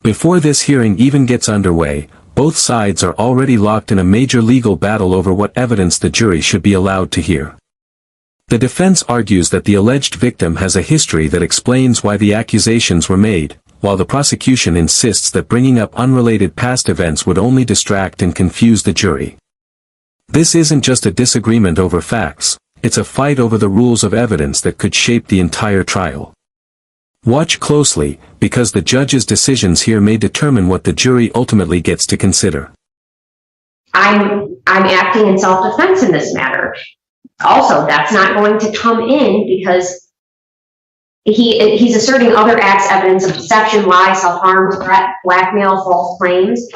Before this hearing even gets underway, both sides are already locked in a major legal battle over what evidence the jury should be allowed to hear. The defense argues that the alleged victim has a history that explains why the accusations were made, while the prosecution insists that bringing up unrelated past events would only distract and confuse the jury. This isn't just a disagreement over facts, it's a fight over the rules of evidence that could shape the entire trial. Watch closely, because the judge's decisions here may determine what the jury ultimately gets to consider. I'm acting in self-defense in this matter. Also, that's not going to come in because he's asserting other acts, evidence of deception, lie, self-harm, threat, blackmail, false claims.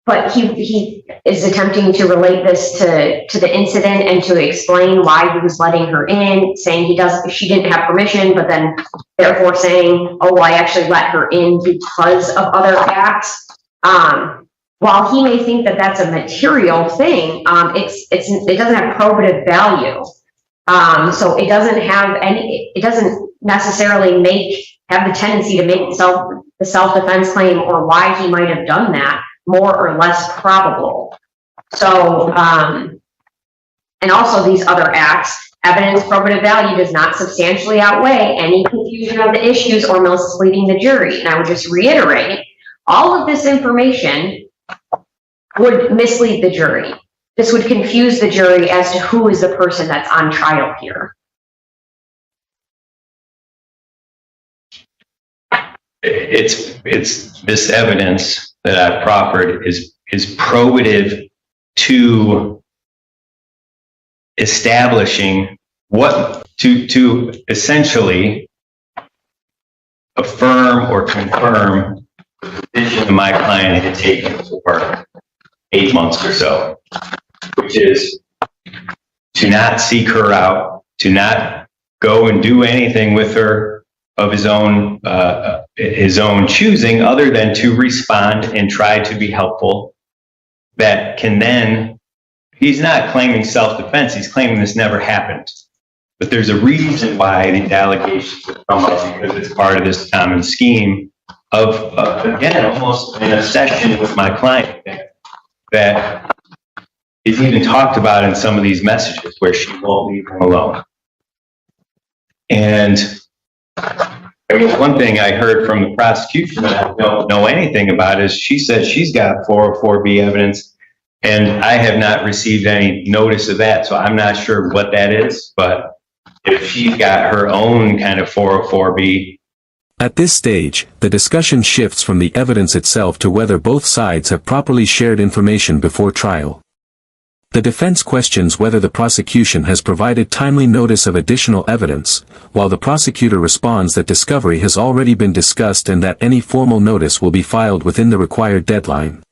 But he is attempting to relate this to the incident and to explain why he was letting her in, saying she didn't have permission, but then therefore saying, oh, I actually let her in because of other acts. While he may think that that's a material thing, it doesn't have probative value. So it doesn't necessarily have the tendency to make the self-defense claim or why he might have done that more or less probable. So, and also these other acts, evidence probative value does not substantially outweigh any confusion of the issues or misleading the jury. And I would just reiterate, all of this information would mislead the jury. This would confuse the jury as to who is the person that's on trial here. It's this evidence that I've proffered is probative to establishing to essentially affirm or confirm the position my client had taken for 8 months or so, which is to not seek her out, to not go and do anything with her of his own choosing, other than to respond and try to be helpful. That can then, he's not claiming self-defense, he's claiming this never happened. But there's a reason why these allegations have come up, because it's part of this common scheme of, again, almost in a session with my client that is even talked about in some of these messages where she won't leave him alone. And there was one thing I heard from the prosecution that I don't know anything about is she said she's got 404B evidence, and I have not received any notice of that, so I'm not sure what that is, but if she's got her own kind of 404B. At this stage, the discussion shifts from the evidence itself to whether both sides have properly shared information before trial. The defense questions whether the prosecution has provided timely notice of additional evidence, while the prosecutor responds that discovery has already been discussed and that any formal notice will be filed within the required deadline.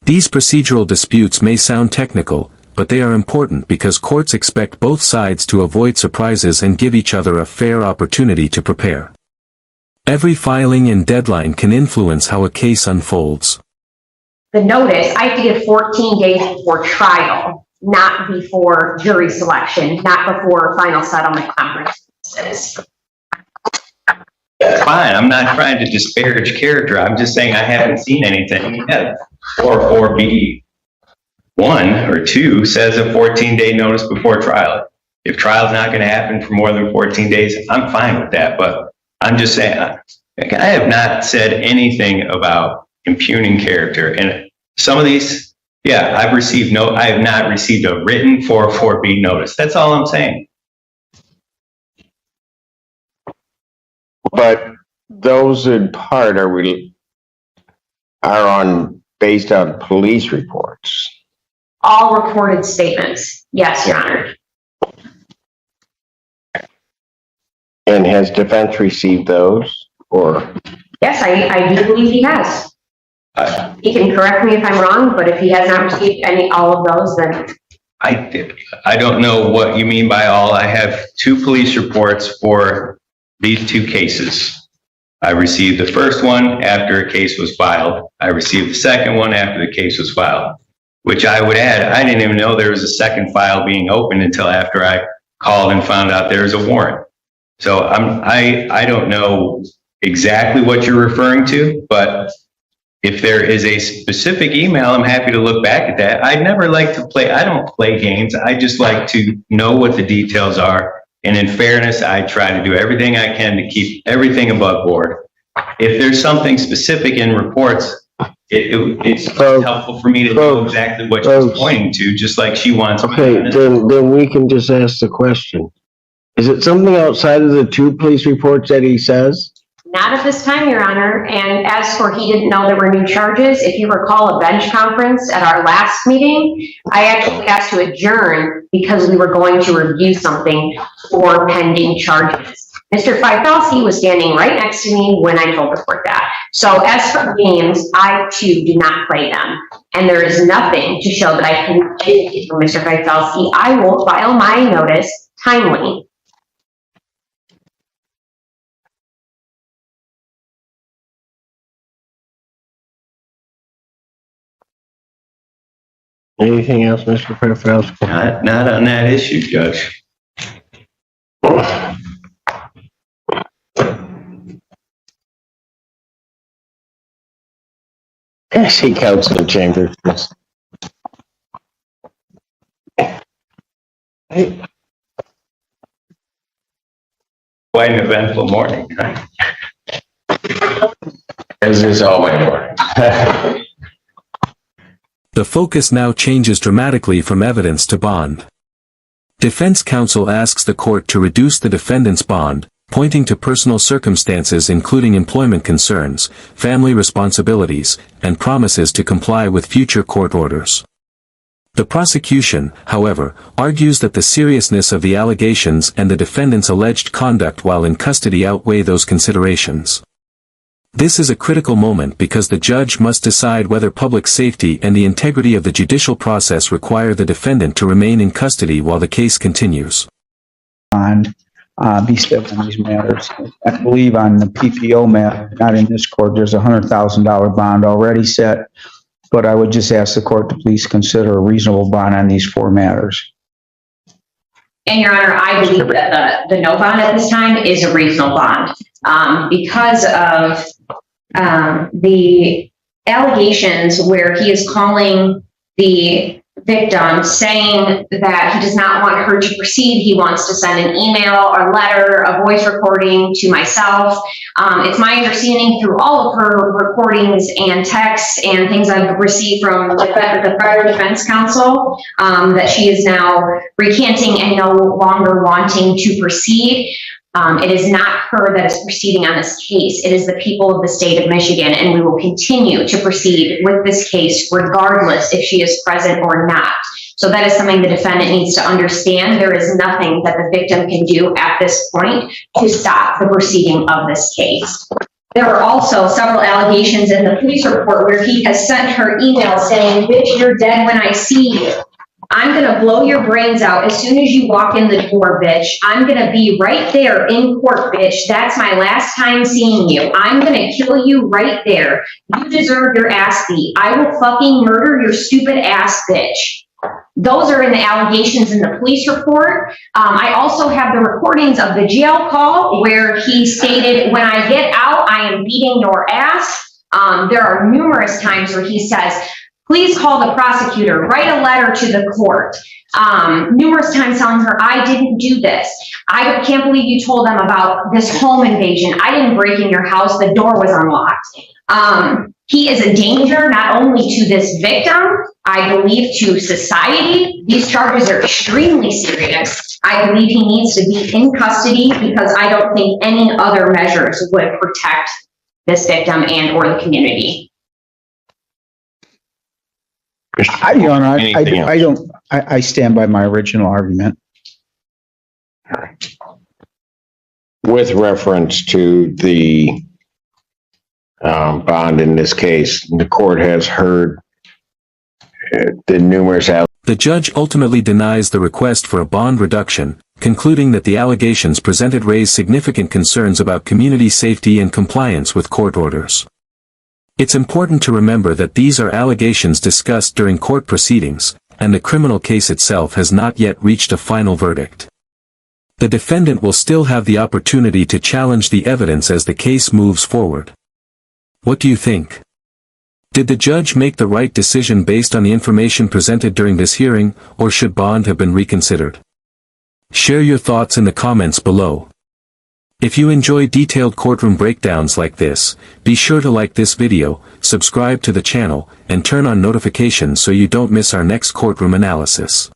These procedural disputes may sound technical, but they are important because courts expect both sides to avoid surprises and give each other a fair opportunity to prepare. Every filing and deadline can influence how a case unfolds. The notice, I have to give 14 days before trial, not before jury selection, not before final settlement conferences. That's fine. I'm not trying to disparage character. I'm just saying I haven't seen anything yet. 404B 1 or 2 says a 14-day notice before trial. If trial's not going to happen for more than 14 days, I'm fine with that. But I'm just saying, I have not said anything about impugning character. And some of these, yeah, I have not received a written 404B notice. That's all I'm saying. But those in part are based on police reports. All recorded statements. Yes, Your Honor. And has defense received those, or? Yes, I do believe he has. He can correct me if I'm wrong, but if he has not received all of those, then I don't know what you mean by all. I have 2 police reports for these 2 cases. I received the first one after a case was filed. I received the second one after the case was filed, which I would add, I didn't even know there was a second file being opened until after I called and found out there was a warrant. So I don't know exactly what you're referring to, but if there is a specific email, I'm happy to look back at that. I never like to play, I don't play games. I just like to know what the details are. And in fairness, I try to do everything I can to keep everything above board. If there's something specific in reports, it's helpful for me to know exactly what she's pointing to, just like she wants. Okay, then we can just ask the question. Is it something outside of the 2 police reports that he says? Not at this time, Your Honor. And as for he didn't know there were new charges, if you recall a bench conference at our last meeting, I actually asked to adjourn because we were going to review something for pending charges. Mr. Feifelsky was standing right next to me when I told the court that. So as for games, I too do not play them. And there is nothing to show that I can communicate from Mr. Feifelsky. I will file my notice timely. Anything else, Mr. Feifelsky? Not on that issue, Judge. I see Councilman Chambers. Hey. Quite an eventful morning, right? As is all my morning. The focus now changes dramatically from evidence to bond. Defense counsel asks the court to reduce the defendant's bond, pointing to personal circumstances including employment concerns, family responsibilities, and promises to comply with future court orders. The prosecution, however, argues that the seriousness of the allegations and the defendant's alleged conduct while in custody outweigh those considerations. This is a critical moment because the judge must decide whether public safety and the integrity of the judicial process require the defendant to remain in custody while the case continues. Bond be set on these matters. I believe on the PPO matter, not in this court, there's $100,000 bond already set, but I would just ask the court to please consider a reasonable bond on these 4 matters. And Your Honor, I believe that the no bond at this time is a reasonable bond because of the allegations where he is calling the victim saying that he does not want her to proceed. He wants to send an email, a letter, a voice recording to myself. It's my understanding through all of her recordings and texts and things I've received from the Federal Defense Counsel that she is now recanting and no longer wanting to proceed. It is not her that is proceeding on this case. It is the people of the state of Michigan, and we will continue to proceed with this case regardless if she is present or not. So that is something the defendant needs to understand. There is nothing that the victim can do at this point to stop the proceeding of this case. There are also several allegations in the police report where he has sent her email saying, "Bitch, you're dead when I see you. I'm going to blow your brains out as soon as you walk in the door, bitch. I'm going to be right there in court, bitch. That's my last time seeing you. I'm going to kill you right there. You deserve your ass beat. I will fucking murder your stupid ass, bitch." Those are in the allegations in the police report. I also have the recordings of the jail call where he stated, "When I get out, I am beating your ass." There are numerous times where he says, "Please call the prosecutor, write a letter to the court." Numerous times telling her, "I didn't do this. I can't believe you told them about this home invasion. I didn't break in your house. The door was unlocked." He is a danger not only to this victim, I believe to society. These charges are extremely serious. I believe he needs to be in custody because I don't think any other measures would protect this victim and or the community. Your Honor, I stand by my original argument. With reference to the bond in this case, the court has heard the numerous The judge ultimately denies the request for a bond reduction, concluding that the allegations presented raise significant concerns about community safety and compliance with court orders. It's important to remember that these are allegations discussed during court proceedings, and the criminal case itself has not yet reached a final verdict. The defendant will still have the opportunity to challenge the evidence as the case moves forward. What do you think? Did the judge make the right decision based on the information presented during this hearing, or should bond have been reconsidered? Share your thoughts in the comments below. If you enjoy detailed courtroom breakdowns like this, be sure to like this video, subscribe to the channel, and turn on notifications so you don't miss our next courtroom analysis.